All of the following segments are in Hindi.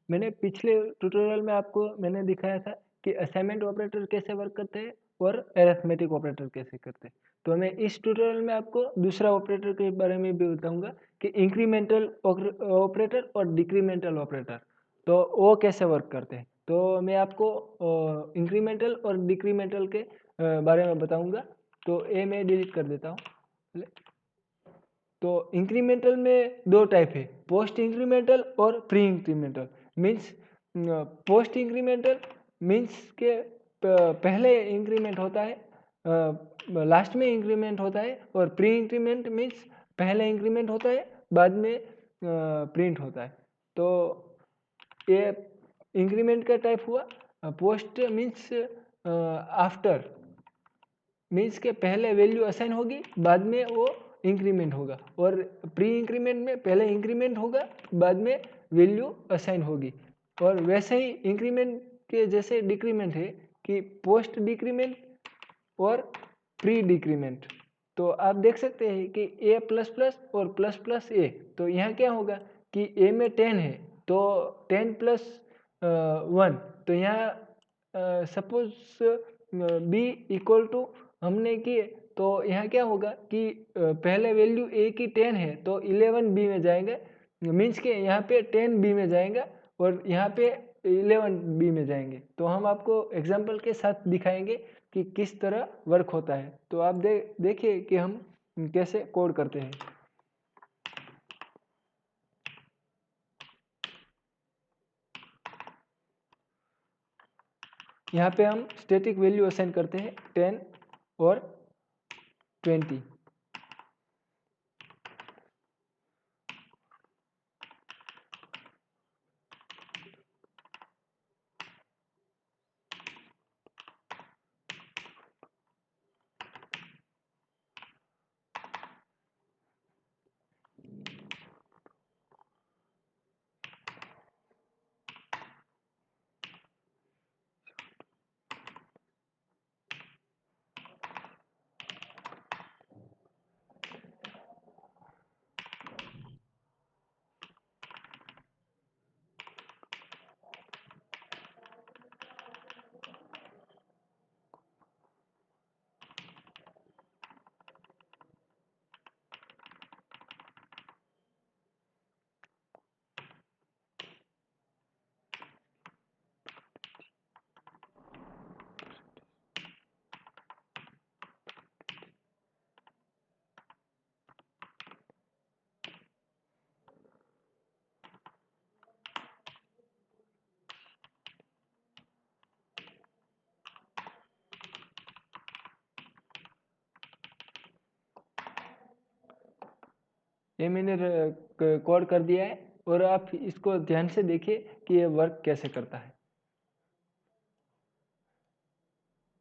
मैंने पिछले ट्यूटोरियल में आपको मैंने दिखाया था कि असाइनमेंट ऑपरेटर कैसे वर्क करते हैं और अरिथमेटिक ऑपरेटर कैसे करते हैं। तो मैं इस ट्यूटोरियल में आपको दूसरा ऑपरेटर के बारे में भी बताऊंगा कि इंक्रीमेंटल ऑपरेटर और डिक्रीमेंटल ऑपरेटर, तो वो कैसे वर्क करते हैं। तो मैं आपको इंक्रीमेंटल और डिक्रीमेंटल के बारे में बताऊंगा। तो ये मैं डिलीट कर देता हूँ। तो इंक्रीमेंटल में दो टाइप है, पोस्ट इंक्रीमेंटल और pre incremental. Means post incremental means के पहले इंक्रीमेंट होता है, लास्ट में इंक्रीमेंट होता है, और प्री इंक्रीमेंट मीन्स पहले इंक्रीमेंट होता है बाद में प्रिंट होता है। तो ये इंक्रीमेंट का टाइप हुआ। पोस्ट मीन्स आफ्टर, मीन्स के पहले वैल्यू असाइन होगी बाद में वो इंक्रीमेंट होगा, और प्री इंक्रीमेंट में पहले इंक्रीमेंट होगा बाद में वैल्यू असाइन होगी। और वैसे ही इंक्रीमेंट के जैसे डिक्रीमेंट है कि पोस्ट डिक्रीमेंट और प्री डिक्रीमेंट। तो आप देख सकते हैं कि a प्लस प्लस और प्लस प्लस ए, तो यहाँ क्या होगा कि a में 10 है तो 10 प्लस 1, तो यहाँ सपोज b इक्वल टू हमने किए, तो यहाँ क्या होगा कि पहले वैल्यू a की 10 है तो 11 b में जाएगा, मीन्स के यहाँ पे 10 b में जाएगा और यहाँ पे 11 b में जाएंगे। तो हम आपको एग्जाम्पल के साथ दिखाएंगे कि किस तरह वर्क होता है। तो आप देखिए कि हम कैसे कोड करते हैं। यहाँ पे हम स्टैटिक वैल्यू असाइन करते हैं 10 और 20। ये मैंने कोड कर दिया है और आप इसको ध्यान से देखिए कि ये वर्क कैसे करता है।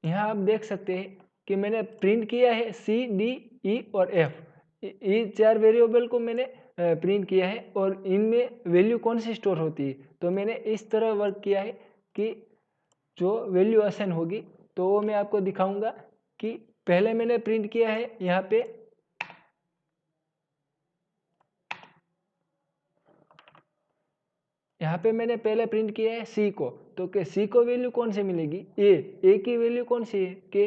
यहाँ आप देख सकते हैं कि मैंने प्रिंट किया है सी डी ई और एफ, ये चार वेरिएबल को मैंने प्रिंट किया है और इनमें वैल्यू कौन सी स्टोर होती है। तो मैंने इस तरह वर्क किया है कि जो वैल्यू असाइन होगी तो वो मैं आपको दिखाऊंगा कि पहले मैंने प्रिंट किया है यहाँ पे मैंने पहले प्रिंट किया है सी को, तो कि सी को वैल्यू कौन सी मिलेगी, ए की वैल्यू कौन सी है कि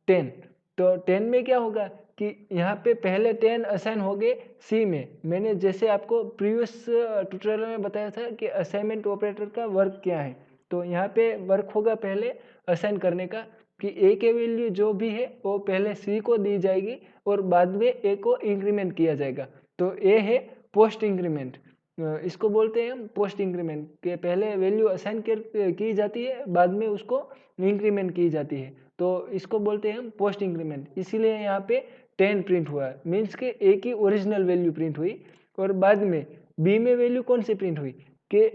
10। तो 10 में क्या होगा कि यहाँ पे पहले 10 असाइन हो गए सी में। मैंने जैसे आपको प्रीवियस ट्यूटोरियल में बताया था कि असाइनमेंट ऑपरेटर का वर्क क्या है। तो यहाँ पे वर्क होगा पहले असाइन करने का कि ए के वैल्यू जो भी है वो पहले सी को दी जाएगी और बाद में ए को इंक्रीमेंट किया जाएगा। तो ए है पोस्ट इंक्रीमेंट, इसको बोलते हैं हम पोस्ट इंक्रीमेंट के पहले वैल्यू असाइन की जाती है बाद में उसको इंक्रीमेंट की जाती है। तो इसको बोलते हैं हम पोस्ट इंक्रीमेंट। इसीलिए यहाँ पे 10 प्रिंट हुआ है, मीन्स के ए की ओरिजिनल वैल्यू प्रिंट हुई और बाद में बी में वैल्यू कौन सी प्रिंट हुई कि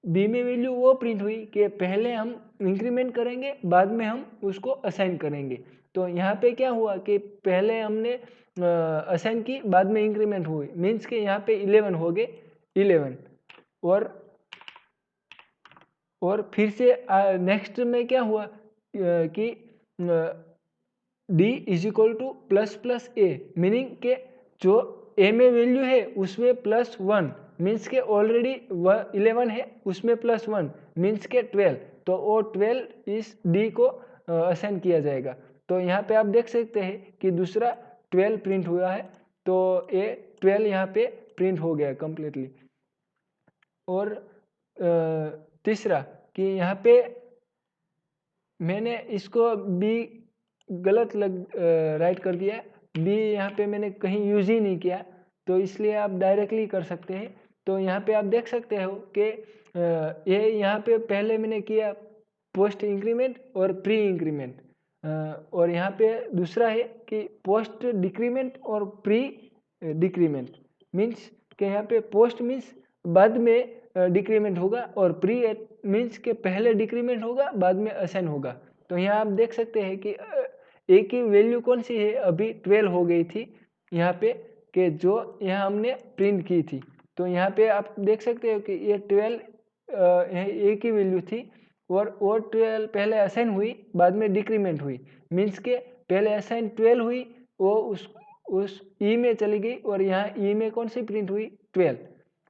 बी में वैल्यू वो प्रिंट हुई कि पहले हम इंक्रीमेंट करेंगे बाद में हम उसको असाइन करेंगे। तो यहाँ पे क्या हुआ कि पहले हमने असाइन की बाद में इंक्रीमेंट हुई, मीन्स के यहाँ पे 11 हो गए 11। और फिर से नेक्स्ट में क्या हुआ कि D is equal two plus plus A, meaning के जो ए में वैल्यू है उसमें +1 मीन्स के ऑलरेडी 11 है, उसमें +1 मीन्स के 12, तो वो 12 इस डी को असाइन किया जाएगा। तो यहाँ पे आप देख सकते हैं कि दूसरा 12 प्रिंट हुआ है, तो ये 12 यहाँ पे प्रिंट हो गया कम्प्लीटली। और तीसरा कि यहाँ पे मैंने इसको बी गलत राइट कर दिया, बी यहाँ पे मैंने कहीं यूज ही नहीं किया, तो इसलिए आप डायरेक्टली कर सकते हैं। तो यहाँ पे आप देख सकते हो कि ये यहाँ पे पहले मैंने किया पोस्ट इंक्रीमेंट और प्री इंक्रीमेंट, और यहाँ पे दूसरा है कि पोस्ट डिक्रीमेंट और प्री डिक्रीमेंट। मीन्स कि यहाँ पे पोस्ट मीन्स बाद में डिक्रीमेंट होगा, और प्री मीन्स के पहले डिक्रीमेंट होगा बाद में असाइन होगा। तो यहाँ आप देख सकते हैं कि ए की वैल्यू कौन सी है, अभी 12 हो गई थी यहाँ पे, कि जो यहाँ हमने प्रिंट की थी। तो यहाँ पे आप देख सकते हो कि ये 12 ए की वैल्यू थी, और वो 12 पहले असाइन हुई बाद में डिक्रीमेंट हुई। मीन्स के पहले असाइन 12 हुई, वो उस ई में चली गई, और यहाँ ई में कौन सी प्रिंट हुई 12,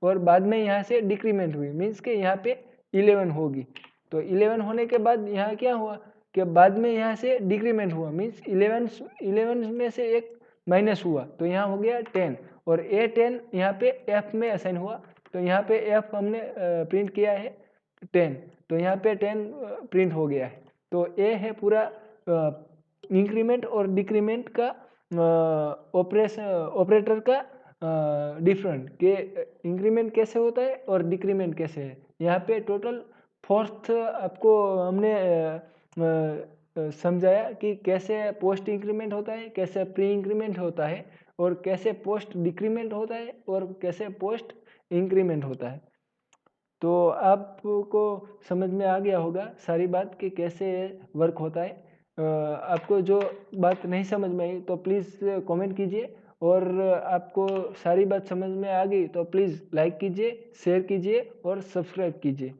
और बाद में यहाँ से डिक्रीमेंट हुई, मीन्स के यहाँ पे 11 होगी। तो 11 होने के बाद यहाँ क्या हुआ कि बाद में यहाँ से डिक्रीमेंट हुआ, मीन्स 11 में से एक माइनस हुआ, तो यहाँ हो गया 10, और ए 10 यहाँ पे एफ में असाइन हुआ, तो यहाँ पे एफ हमने प्रिंट किया है 10, तो यहाँ पे 10 प्रिंट हो गया है। तो ए है पूरा इंक्रीमेंट और डिक्रीमेंट का ऑपरेटर का डिफरेंट, कि इंक्रीमेंट कैसे होता है और डिक्रीमेंट कैसे है। यहाँ पे टोटल 4th आपको हमने समझाया कि कैसे पोस्ट इंक्रीमेंट होता है, कैसे प्री इंक्रीमेंट होता है, और कैसे पोस्ट डिक्रीमेंट होता है, और कैसे पोस्ट इंक्रीमेंट होता है। तो आपको समझ में आ गया होगा सारी बात कि कैसे वर्क होता है। आपको जो बात नहीं समझ में आई तो प्लीज़ कमेंट कीजिए, और आपको सारी बात समझ में आ गई तो प्लीज़ लाइक कीजिए, शेयर कीजिए और सब्सक्राइब कीजिए।